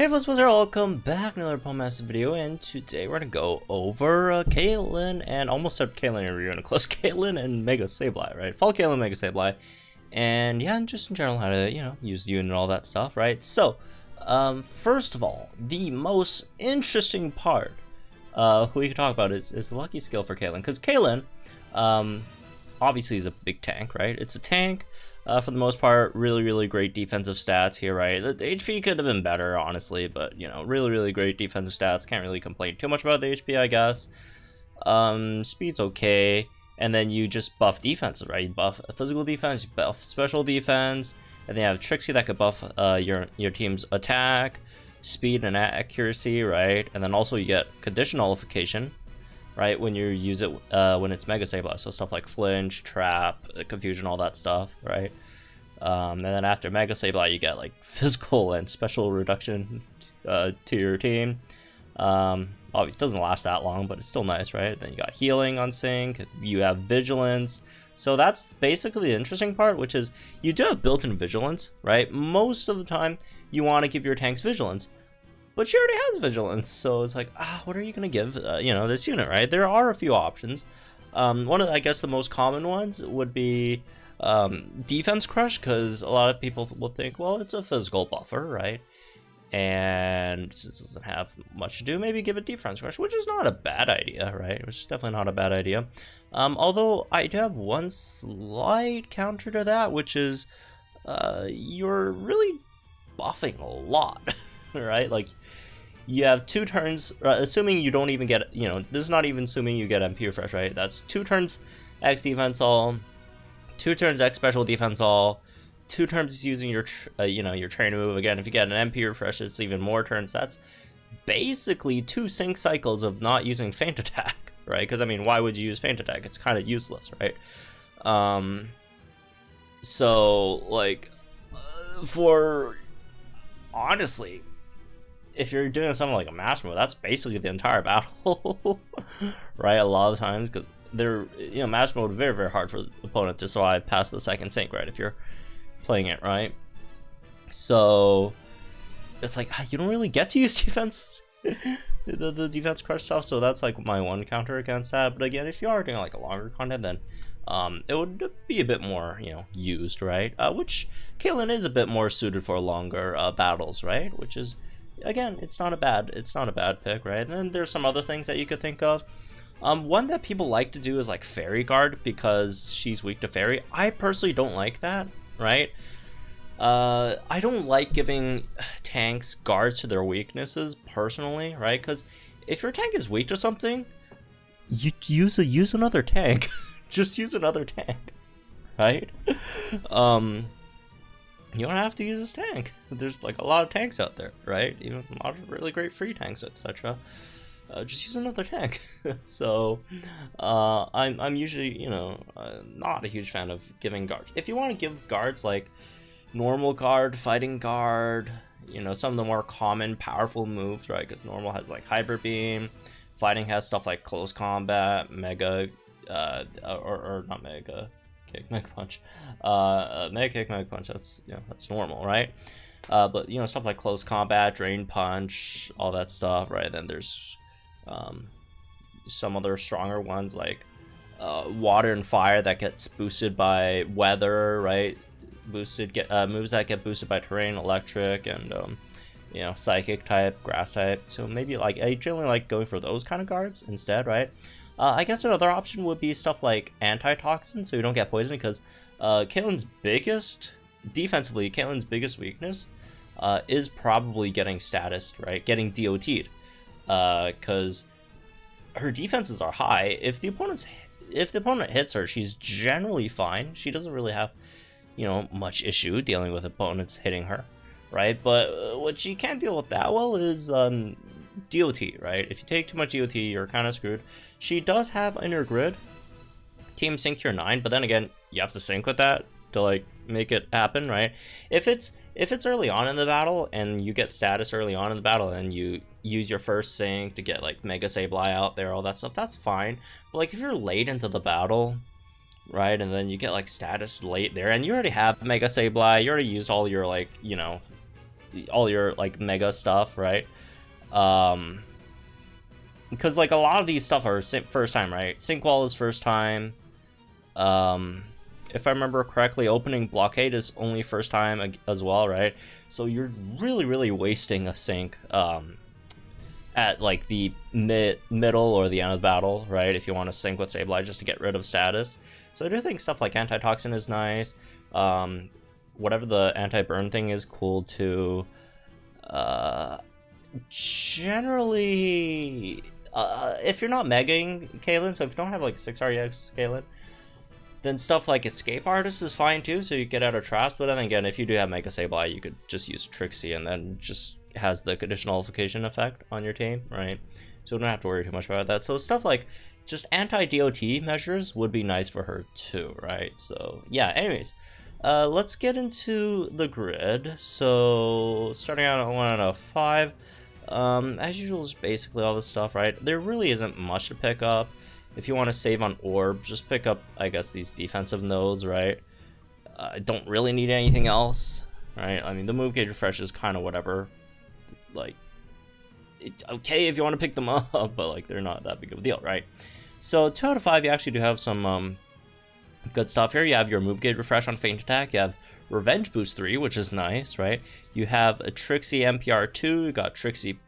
Hey folks, what's up? Welcome back to another Pomassive video, and today we're gonna go over Caitlyn, and almost said Caitlyn review in a close Caitlyn and Mega Sableye, right? Fall Caitlyn, Mega Sableye, and yeah, and just in general how to, use the unit and all that stuff, right? So, first of all, the most interesting part we can talk about is the lucky skill for Caitlyn, because Caitlyn, obviously is a big tank, right? It's a tank. For the most part, really great defensive stats here, right? The HP could have been better, honestly, but, really great defensive stats. Can't really complain too much about the HP, I guess. Speed's okay, and then you just buff defenses, right? You buff physical defense, you buff special defense, and then you have Trixie that could buff your team's attack, speed, and accuracy, right? And then also you get condition nullification, right, when you use it when it's Mega Sableye, so stuff like flinch, trap, confusion, all that stuff, right? And then after Mega Sableye, you get like physical and special reduction to your team. Obviously, it doesn't last that long, but it's still nice, right? Then you got healing on sync, you have vigilance. So that's basically the interesting part, which is you do have built-in vigilance, right? Most of the time, you want to give your tanks vigilance. But she already has vigilance, so it's like, what are you gonna give, this unit, right? There are a few options. One of, I guess, the most common ones would be defense crush, because a lot of people will think, well, it's a physical buffer, right? And since it doesn't have much to do, maybe give it defense crush, which is not a bad idea, right? Which is definitely not a bad idea. Although I do have one slight counter to that, which is you're really buffing a lot. Right, like you have 2 turns, assuming you don't even get, this is not even assuming you get MP refresh, right? That's 2 turns X defense all, 2 turns X special defense all, 2 turns using your your train move. Again, if you get an MP refresh, it's even more turns. That's basically 2 sync cycles of not using feint attack, right? Because I mean, why would you use feint attack? It's kind of useless, right? So like for honestly, if you're doing something like a mash mode, that's basically the entire battle, right? A lot of times, because they're, mash mode very hard for the opponent to survive past the second sync, right? If you're playing it, right? So it's like you don't really get to use defense, the defense crush stuff. So that's like my one counter against that. But again, if you are doing like a longer content, then it would be a bit more, used, right? Which Caitlyn is a bit more suited for longer battles, right? Which is, again, it's not a bad pick, right? And then there's some other things that you could think of. One that people like to do is like Fairy Guard, because she's weak to Fairy. I personally don't like that, right? I don't like giving tanks guards to their weaknesses personally, right? Because if your tank is weak to something, you use another tank. Just use another tank, right? You don't have to use this tank. There's like a lot of tanks out there, right? Even a lot of really great free tanks, etc. Just use another tank. So I'm usually not a huge fan of giving guards. If you want to give guards like normal guard, fighting guard, some of the more common powerful moves, right? Because normal has like hyper beam, fighting has stuff like close combat, mega. Or not mega kick, mega punch, mega kick, mega punch. That's that's normal, right? But stuff like close combat, drain punch, all that stuff, right? Then there's some other stronger ones like water and fire that gets boosted by weather, right? Moves that get boosted by terrain, electric, and psychic type, grass type. So maybe like I generally like going for those kind of guards instead, right? I guess another option would be stuff like antitoxin, so you don't get poisoned, because Caitlyn's biggest weakness is probably getting status, right? Getting DOT'd, because her defenses are high. If the opponent hits her, she's generally fine. She doesn't really have, much issue dealing with opponents hitting her, right? But what she can't deal with that well is DOT, right? If you take too much DOT, you're kind of screwed. She does have inner grid, team sync your 9, but then again, you have to sync with that to like make it happen, right? If it's early on in the battle and you get status early on in the battle and you use your first sync to get like Mega Sableye out there, all that stuff, that's fine. But like if you're late into the battle, right, and then you get like status late there, and you already have Mega Sableye, you already used all your like all your like mega stuff, right? Because like a lot of these stuff are first time, right? Sync wall is first time. If I remember correctly, opening blockade is only first time as well, right? So you're really wasting a sync at like the middle or the end of the battle, right? If you want to sync with Sableye just to get rid of status. So I do think stuff like Antitoxin is nice. Whatever the anti-burn thing is cool too. Generally, if you're not megaing Caitlyn, so if you don't have like 6 REX Caitlyn, then stuff like Escape Artist is fine too, so you get out of traps. But then again, if you do have Mega Sableye, you could just use Trixie and then just has the conditionalification effect on your team, right? So you don't have to worry too much about that. So stuff like just anti-DOT measures would be nice for her too, right? So yeah, anyways, let's get into the grid. So starting out at 1 out of 5, as usual, is basically all this stuff, right? There really isn't much to pick up. If you want to save on orb, just pick up, I guess, these defensive nodes, right? I don't really need anything else, right? I mean, the move gauge refresh is kind of whatever. Like, okay if you want to pick them up, but like they're not that big of a deal, right? So 2 out of 5, you actually do have some good stuff here. You have your move gauge refresh on Feint Attack. You have Revenge Boost 3, which is nice, right? You have a Trixie MPR 2. You got Trixie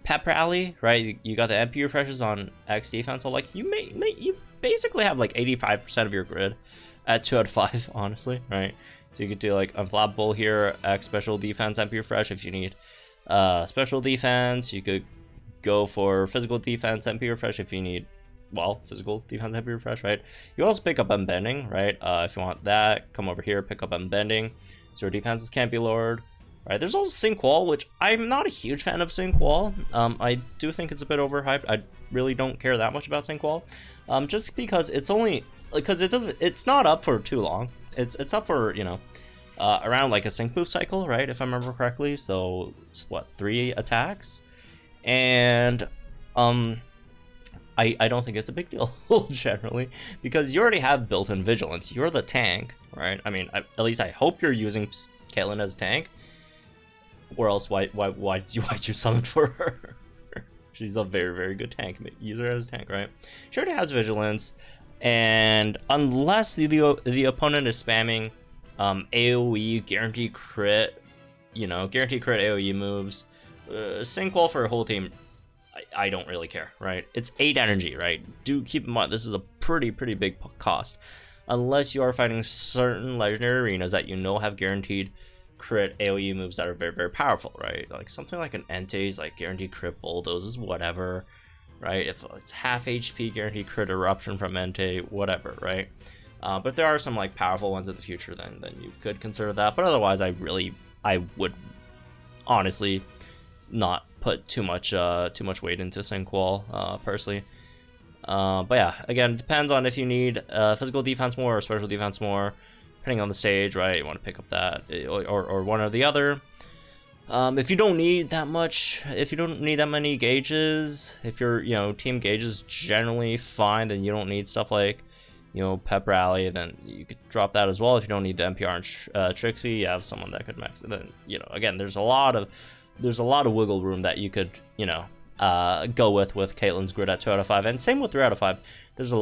Pep Rally, right? You got the MP refreshes on X defense. So like you basically have like 85% of your grid at 2 out of 5, honestly, right? So you could do like Unflappable here, X special defense MP refresh if you need special defense. You could go for physical defense MP refresh if you need, well, physical defense MP refresh, right? You also pick up Unbending, right? If you want that, come over here, pick up Unbending, so your defenses can't be lowered. Right, there's also Sync Wall, which I'm not a huge fan of Sync Wall. I do think it's a bit overhyped. I really don't care that much about Sync Wall, just because it's only because it's not up for too long. It's up for, you know, around like a sync boost cycle, right? If I remember correctly. So it's what, 3 attacks, and I don't think it's a big deal generally, because you already have built-in vigilance. You're the tank, right? I mean, at least I hope you're using Caitlyn as tank. Or else, why'd you summon for her? She's a very good tank. Use her as a tank, right? She already has vigilance, and unless the opponent is spamming AOE guaranteed crit, you know, guaranteed crit AOE moves, sync wall for a whole team, I don't really care, right? It's 8 energy, right? Do keep in mind this is a pretty big cost, unless you are fighting certain legendary arenas that you know have guaranteed crit AOE moves that are very powerful, right? Like something like an Entei's like guaranteed crit bulldozes, whatever, right? If it's half HP guaranteed crit eruption from Entei, whatever, right? But there are some like powerful ones in the future, then you could consider that. But otherwise, I would honestly not put too much weight into Sync Wall, personally. But yeah, again, it depends on if you need physical defense more or special defense more. Depending on the stage, right? You want to pick up that or one or the other. If you don't need that much, if you don't need that many gauges, if your team gauge is generally fine, then you don't need stuff like Pep Rally. Then you could drop that as well. If you don't need the NPR and Trixie, you have someone that could max it. Then again, there's a lot of wiggle room that you could go with Caitlyn's grid at 2 out of 5, and same with 3 out of 5. There's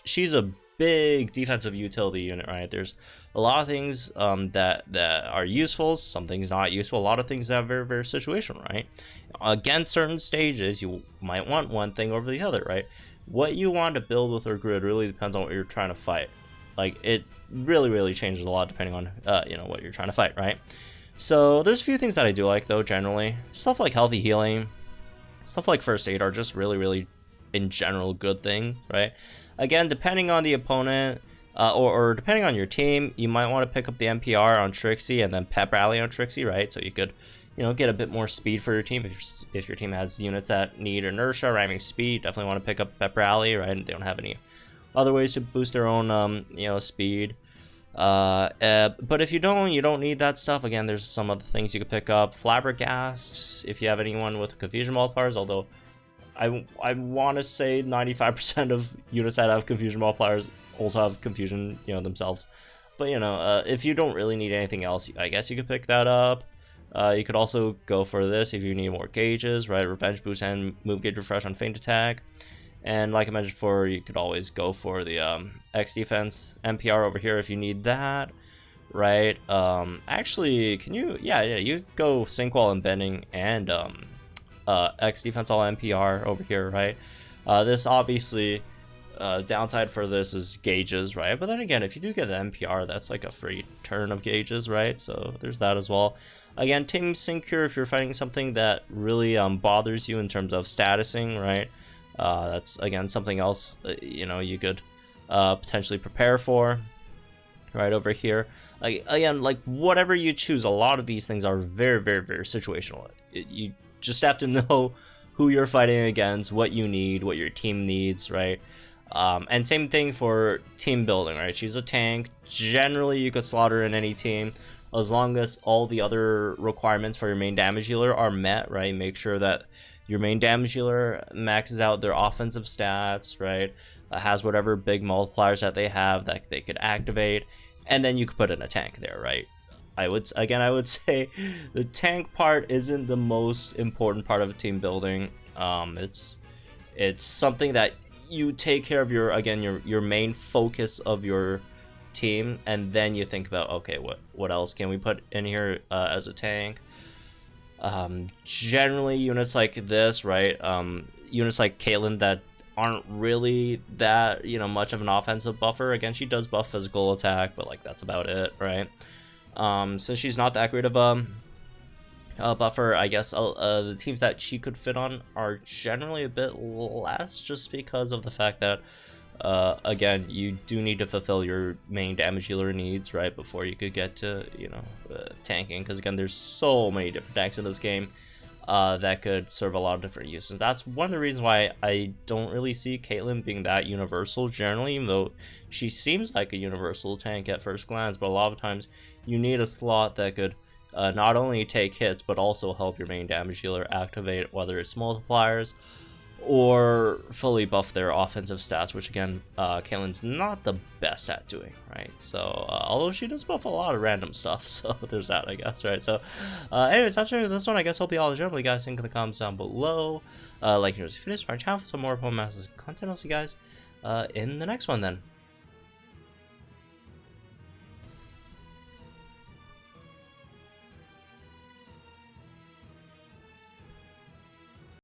she's a big defensive utility unit, right? There's a lot of things that are useful, some things not useful, a lot of things that are very situational, right? Against certain stages, you might want one thing over the other, right? What you want to build with her grid really depends on what you're trying to fight. Like, it really changes a lot depending on what you're trying to fight, right? So there's a few things that I do like, though, generally. Stuff like healthy healing, stuff like first aid are just really in general good thing, right? Again, depending on the opponent, or depending on your team, you might want to pick up the NPR on Trixie and then Pep Rally on Trixie, right? So you could, get a bit more speed for your team. If your team has units that need inertia, ramming speed, definitely want to pick up Pep Rally, right? They don't have any other ways to boost their own, speed. But if you don't need that stuff. Again, there's some other things you could pick up. Flabbergast, if you have anyone with confusion multipliers, although I want to say 95% of units that have confusion multipliers also have confusion, themselves. But if you don't really need anything else, I guess you could pick that up. You could also go for this if you need more gauges, right? Revenge boost and move gauge refresh on feint attack. And like I mentioned before, you could always go for the X defense NPR over here if you need that, right? Actually, can you? Yeah, you could go sync wall and bending and X defense all NPR over here, right? This obviously downside for this is gauges, right? But then again, if you do get the NPR, that's like a free turn of gauges, right? So there's that as well. Again, team sync here if you're fighting something that really bothers you in terms of statusing, right? That's again something else you could potentially prepare for, right over here. Again, like whatever you choose, a lot of these things are very, very, very situational. You just have to know who you're fighting against, what you need, what your team needs, right? And same thing for team building, right? She's a tank. Generally, you could slot her in any team as long as all the other requirements for your main damage dealer are met, right? Make sure that your main damage dealer maxes out their offensive stats, right? Has whatever big multipliers that they have that they could activate, and then you could put in a tank there, right? I would say the tank part isn't the most important part of team building. It's something that you take care of your main focus of your team, and then you think about, okay, what else can we put in here as a tank? Generally units like this, right? Units like Caitlyn that aren't really that much of an offensive buffer. Again, she does buff physical attack, but like that's about it, right? So she's not that great of a buffer. I guess the teams that she could fit on are generally a bit less, just because of the fact that again, you do need to fulfill your main damage dealer needs, right, before you could get to tanking, because again, there's so many different tanks in this game that could serve a lot of different uses. That's one of the reasons why I don't really see Caitlyn being that universal generally, even though she seems like a universal tank at first glance. But a lot of times you need a slot that could not only take hits but also help your main damage dealer activate, whether it's multipliers or fully buff their offensive stats, which again, Caitlyn's not the best at doing, right? So, although she does buff a lot of random stuff, so there's that, I guess, right? So, anyways, that's it for this one. I guess hope you all enjoyed. What you guys think in the comments down below. Like and share if you finished our channel for some more Opponent Masters content. I'll see you guys in the next one then.